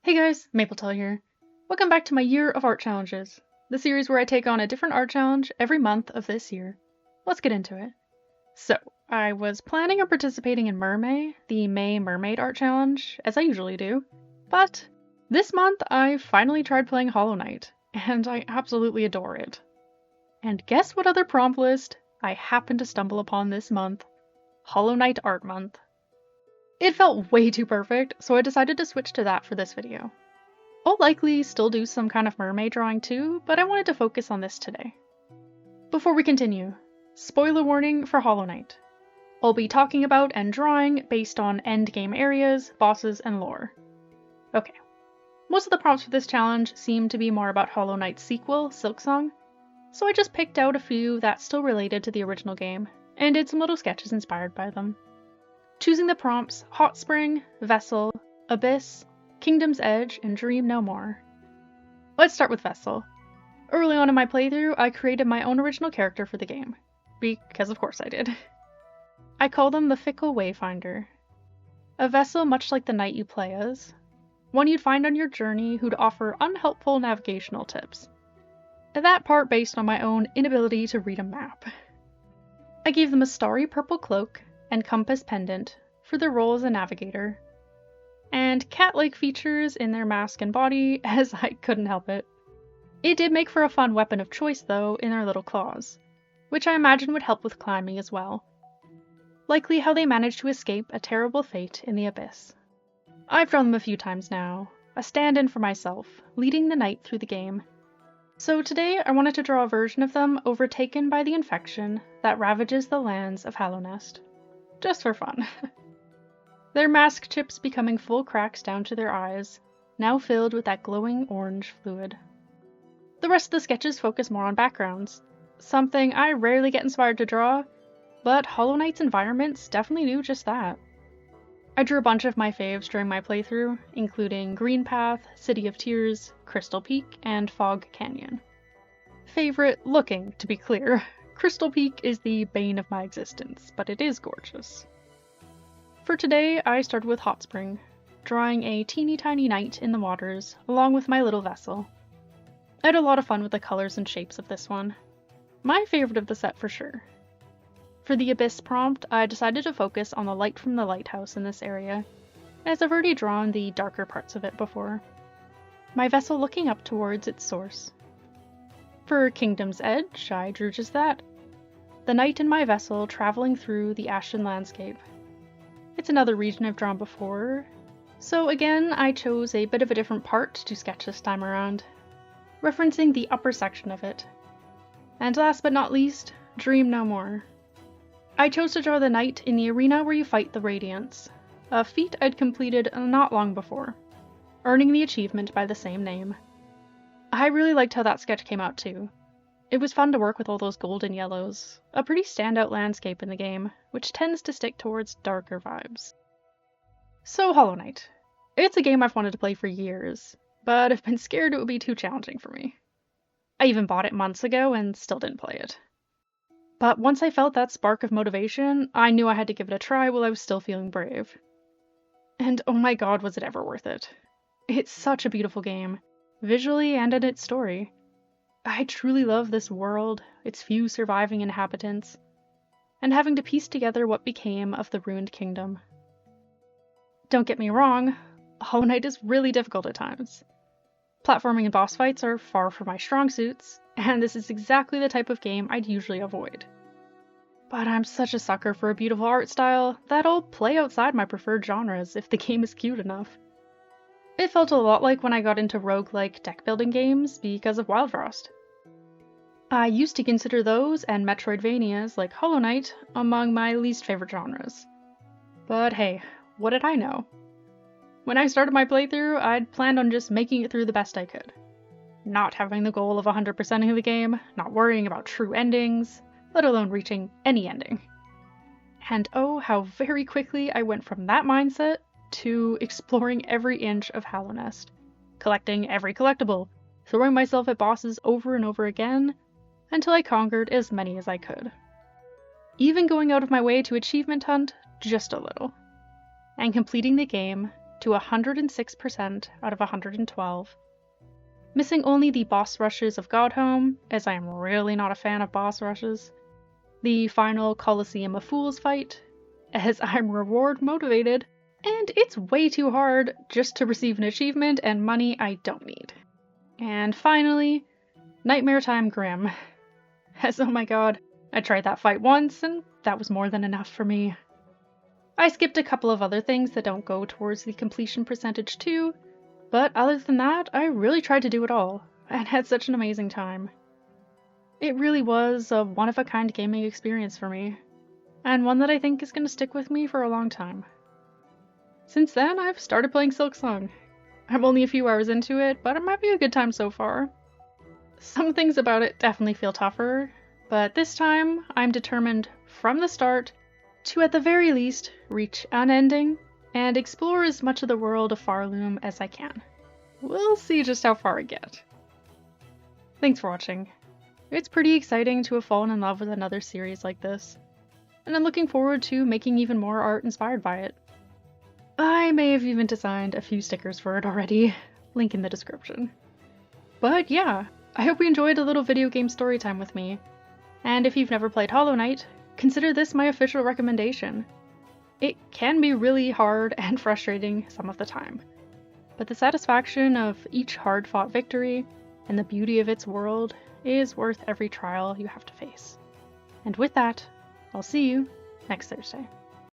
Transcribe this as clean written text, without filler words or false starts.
Hey guys, Mapletail here. Welcome back to my Year of Art Challenges, the series where I take on a different art challenge every month of this year. Let's get into it. So, I was planning on participating in Mermay, the May Mermaid Art Challenge, as I usually do, but this month I finally tried playing Hollow Knight, and I absolutely adore it. And guess what other prompt list I happened to stumble upon this month? Hollow Knight Art Month. It felt way too perfect, so I decided to switch to that for this video. I'll likely still do some kind of mermaid drawing too, but I wanted to focus on this today. Before we continue, spoiler warning for Hollow Knight. I'll be talking about and drawing based on endgame areas, bosses, and lore. Okay, most of the prompts for this challenge seem to be more about Hollow Knight's sequel, Silksong, so I just picked out a few that still related to the original game, and did some little sketches inspired by them. Choosing the prompts Hot Spring, Vessel, Abyss, Kingdom's Edge, and Dream No More. Let's start with Vessel. Early on in my playthrough, I created my own original character for the game. Because of course I did. I call them the Fickle Wayfinder. A vessel much like the knight you play as. One you'd find on your journey who'd offer unhelpful navigational tips. That part based on my own inability to read a map. I gave them a starry purple cloak and compass pendant for their role as a navigator, and cat-like features in their mask and body, as I couldn't help it. It did make for a fun weapon of choice though in their little claws, which I imagine would help with climbing as well. Likely how they managed to escape a terrible fate in the abyss. I've drawn them a few times now, a stand-in for myself, leading the knight through the game. So today I wanted to draw a version of them overtaken by the infection that ravages the lands of Hallownest. Just for fun. Their mask chips becoming full cracks down to their eyes, now filled with that glowing orange fluid. The rest of the sketches focus more on backgrounds, something I rarely get inspired to draw, but Hollow Knight's environments definitely do just that. I drew a bunch of my faves during my playthrough, including Green Path, City of Tears, Crystal Peak, and Fog Canyon. Favorite looking, to be clear. Crystal Peak is the bane of my existence, but it is gorgeous. For today, I started with Hot Spring, drawing a teeny tiny knight in the waters, along with my little vessel. I had a lot of fun with the colors and shapes of this one. My favorite of the set for sure. For the Abyss prompt, I decided to focus on the light from the lighthouse in this area, as I've already drawn the darker parts of it before. My vessel looking up towards its source. For Kingdom's Edge, I drew just that. The knight and my vessel traveling through the ashen landscape. It's another region I've drawn before, so again I chose a bit of a different part to sketch this time around, referencing the upper section of it. And last but not least, Dream No More. I chose to draw the knight in the arena where you fight the Radiants, a feat I'd completed not long before, earning the achievement by the same name. I really liked how that sketch came out too. It was fun to work with all those golden yellows, a pretty standout landscape in the game, which tends to stick towards darker vibes. So Hollow Knight. It's a game I've wanted to play for years, but I've been scared it would be too challenging for me. I even bought it months ago and still didn't play it. But once I felt that spark of motivation, I knew I had to give it a try while I was still feeling brave. And oh my god, was it ever worth it. It's such a beautiful game, visually and in its story. I truly love this world, its few surviving inhabitants, and having to piece together what became of the ruined kingdom. Don't get me wrong, Hollow Knight is really difficult at times. Platforming and boss fights are far from my strong suits, and this is exactly the type of game I'd usually avoid. But I'm such a sucker for a beautiful art style that I'll play outside my preferred genres if the game is cute enough. It felt a lot like when I got into roguelike deck-building games because of Wild Frost. I used to consider those and Metroidvanias like Hollow Knight among my least favorite genres. But hey, what did I know? When I started my playthrough, I'd planned on just making it through the best I could. Not having the goal of 100%ing the game, not worrying about true endings, let alone reaching any ending. And oh, how very quickly I went from that mindset to exploring every inch of Hallownest, collecting every collectible, throwing myself at bosses over and over again, until I conquered as many as I could. Even going out of my way to achievement hunt just a little, and completing the game to 106% out of 112. Missing only the boss rushes of Godhome, as I am really not a fan of boss rushes. The final Colosseum of Fools fight, as I'm reward motivated, and it's way too hard just to receive an achievement and money I don't need. And finally, Nightmare Time Grim, as oh my god, I tried that fight once and that was more than enough for me. I skipped a couple of other things that don't go towards the completion percentage too, but other than that, I really tried to do it all, and had such an amazing time. It really was a one-of-a-kind gaming experience for me, and one that I think is going to stick with me for a long time. Since then, I've started playing Silksong. I'm only a few hours into it, but it might be a good time so far. Some things about it definitely feel tougher, but this time I'm determined from the start to at the very least reach an ending and explore as much of the world of Farloom as I can. We'll see just how far I get. Thanks for watching. It's pretty exciting to have fallen in love with another series like this, and I'm looking forward to making even more art inspired by it. I may have even designed a few stickers for it already, link in the description. But yeah, I hope you enjoyed a little video game story time with me, and if you've never played Hollow Knight, consider this my official recommendation. It can be really hard and frustrating some of the time, but the satisfaction of each hard-fought victory and the beauty of its world is worth every trial you have to face. And with that, I'll see you next Thursday.